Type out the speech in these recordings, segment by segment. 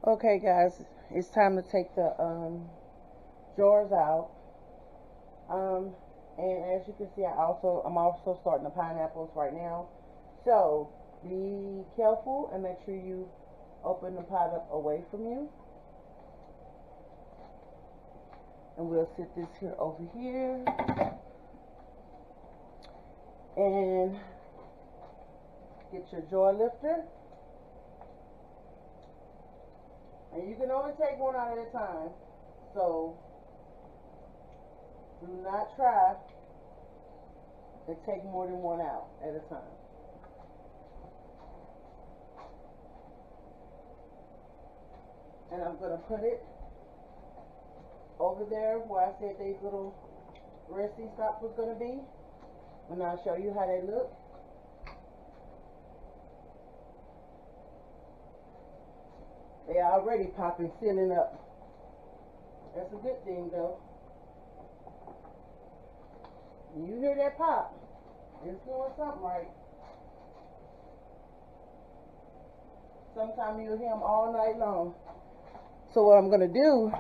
Okay, guys, it's time to take the drawers out. Um, and as you can see, I'm also starting the pineapples right now. So be careful and make sure you open the pot up away from you. And we'll sit this here over here. And get your drawer lifter. And you can only take one out at a time. So do not try to take more than one out at a time. And I'm going to put it over there where I said these little resting stops was going to be. And I'll show you how they look. They are already popping, sealing up. That's a good thing though. When you hear that pop, it's doing something right. Sometimes you'll hear them all night long. So what I'm going to do,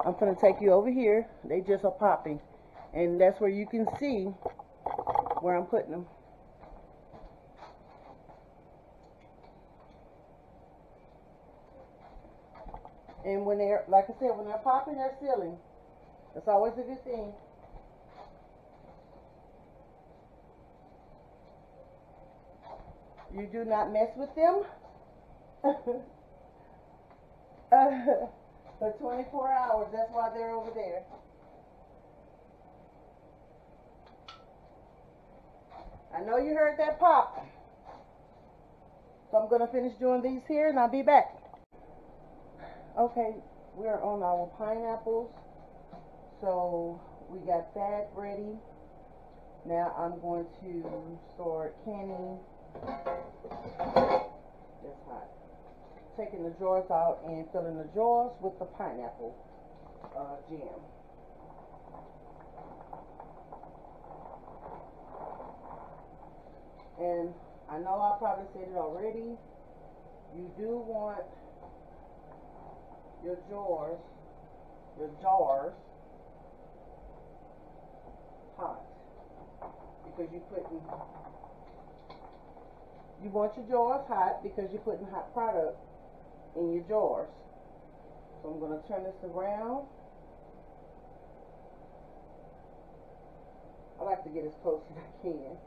I'm going to take you over here. They just are popping. And that's where you can see where I'm putting them. And when they're, like I said, when they're popping, they're sealing. That's always a good thing. You do not mess with them for 24 hours. That's why they're over there. I know you heard that pop. So I'm going to finish doing these here and I'll be back. Okay, we're on our pineapples. So we got that ready. Now I'm going to start canning. That's hot. Taking the drawers out and filling the drawers with the pineapple jam. And I know I probably said it already. You do want your jars hot, because you want your jars hot because you're putting hot product in your jars. So I'm going to turn this around. I like to get as close as I can.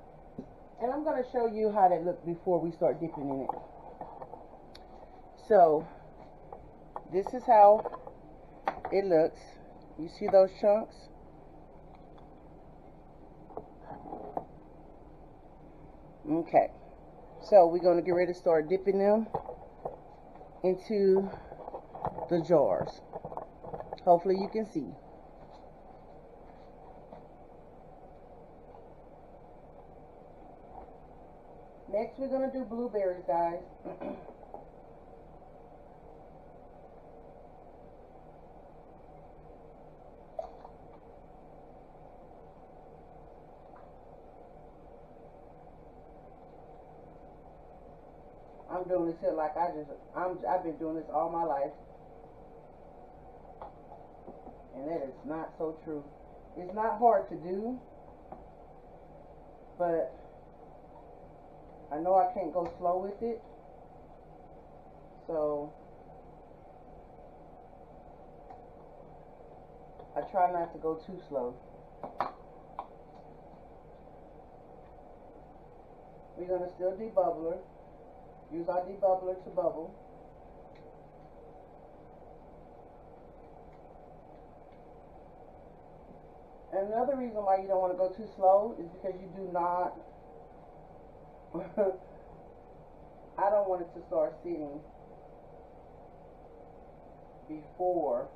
And I'm going to show you how that looks before we start dipping in it. So this is how it looks. You see those chunks? Okay. So we're going to get ready to start dipping them into the jars. Hopefully you can see. Next we're going to do blueberries, guys. I'm doing this here like I've been doing this all my life. And that is not so true. It's not hard to do, but I know I can't go slow with it. So I try not to go too slow. We're going to still debubbler. Use our debubbler to bubble. And another reason why you don't want to go too slow is because you do not I don't want it to start sitting before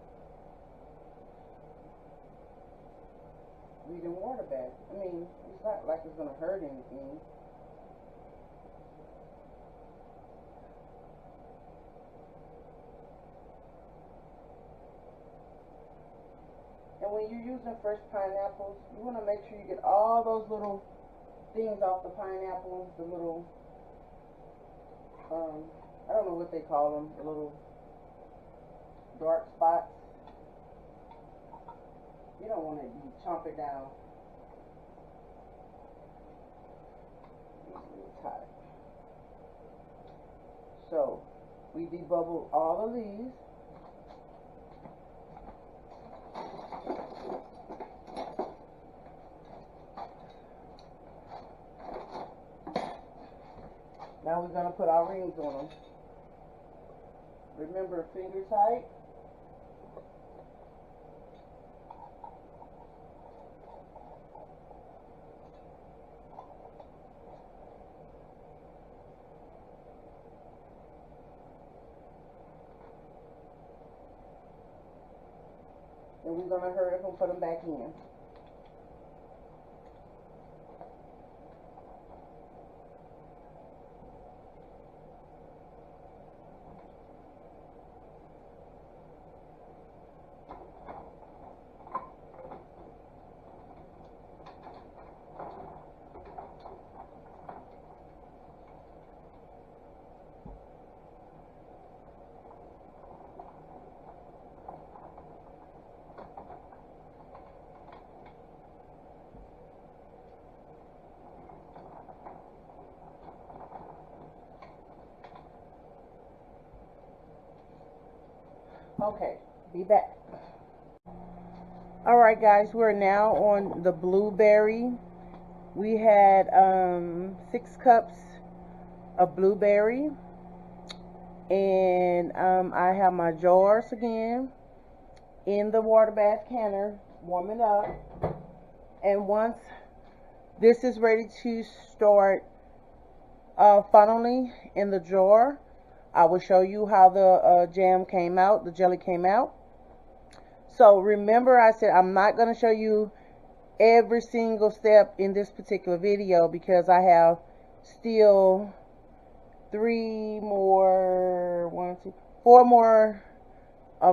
we didn't water bath. I mean, it's not like it's going to hurt anything. And when you're using fresh pineapples, you want to make sure you get all those little things off the pineapple, the little, I don't know what they call them, the little dark spots. You don't want to be chomping down. Tight. So we debubbled all of these. Now we're going to put our rings on them. Remember, finger tight. And we're going to hurry up and put them back in. Okay, be back. Alright guys, we're now on the blueberry. We had 6 cups of blueberry. And I have my jars again in the water bath canner warming up. And once this is ready to start funneling in the jar, I will show you how the jam came out, the jelly came out. So remember, I said I'm not going to show you every single step in this particular video because I have still 4 more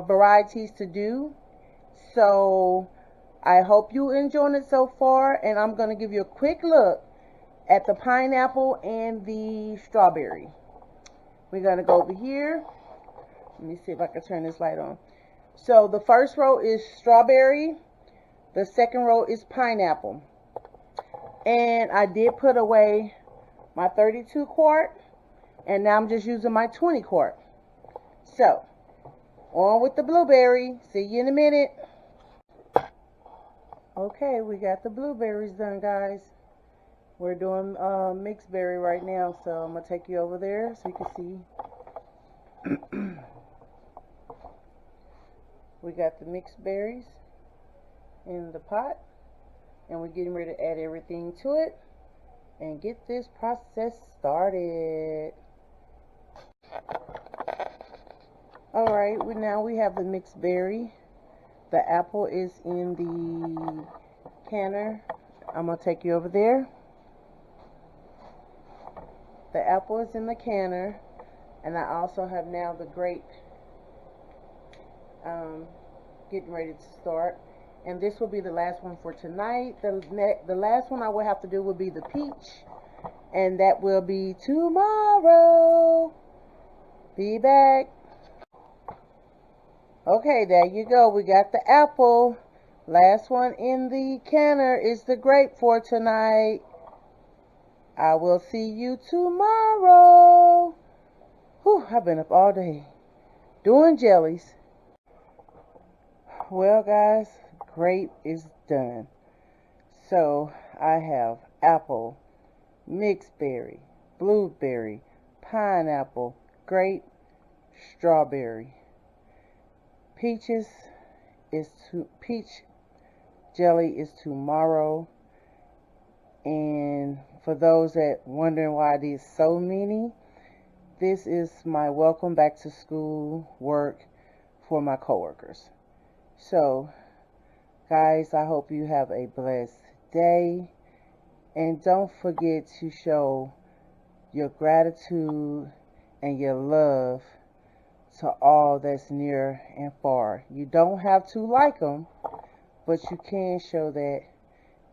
varieties to do. So I hope you enjoyed it so far, and I'm going to give you a quick look at the pineapple and the strawberry. We're going to go over here. Let me see if I can turn this light on. So the first row is strawberry. The second row is pineapple. And I did put away my 32 quart. And now I'm just using my 20 quart. So, on with the blueberry. See you in a minute. Okay, we got the blueberries done, guys. We're doing mixed berry right now. So, I'm going to take you over there so you can see. We got the mixed berries in the pot. And we're getting ready to add everything to it. And get this process started. Alright, now we have the mixed berry. The apple is in the canner. I'm going to take you over there. The apple is in the canner. And I also have now the grape getting ready to start. And this will be the last one for tonight. The last one I will have to do will be the peach. And that will be tomorrow. Be back. Okay, there you go. We got the apple. Last one in the canner is the grape for tonight. I will see you tomorrow. Whew, I've been up all day doing jellies. Well, guys, grape is done. So I have apple, mixed berry, blueberry, pineapple, grape, strawberry. Peach jelly is tomorrow. And for those that wondering why there's so many, this is my welcome back to school work for my coworkers. So, guys, I hope you have a blessed day. And don't forget to show your gratitude and your love to all that's near and far. You don't have to like them, but you can show that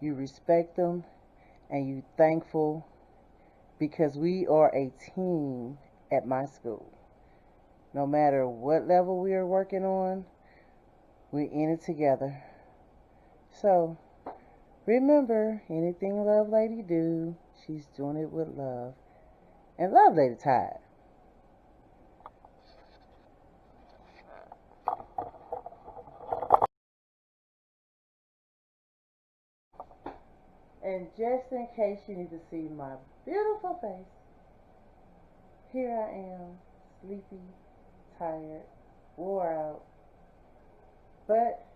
you respect them and you're thankful because we are a team at my school. No matter what level we are working on, we're in it together. So, remember, anything Lovelady do, she's doing it with love. And Lovelady tired. And just in case you need to see my beautiful face, here I am, sleepy, tired, wore out, but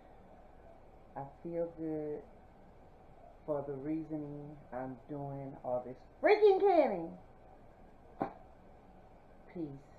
I feel good for the reasoning I'm doing all this freaking canning. Peace.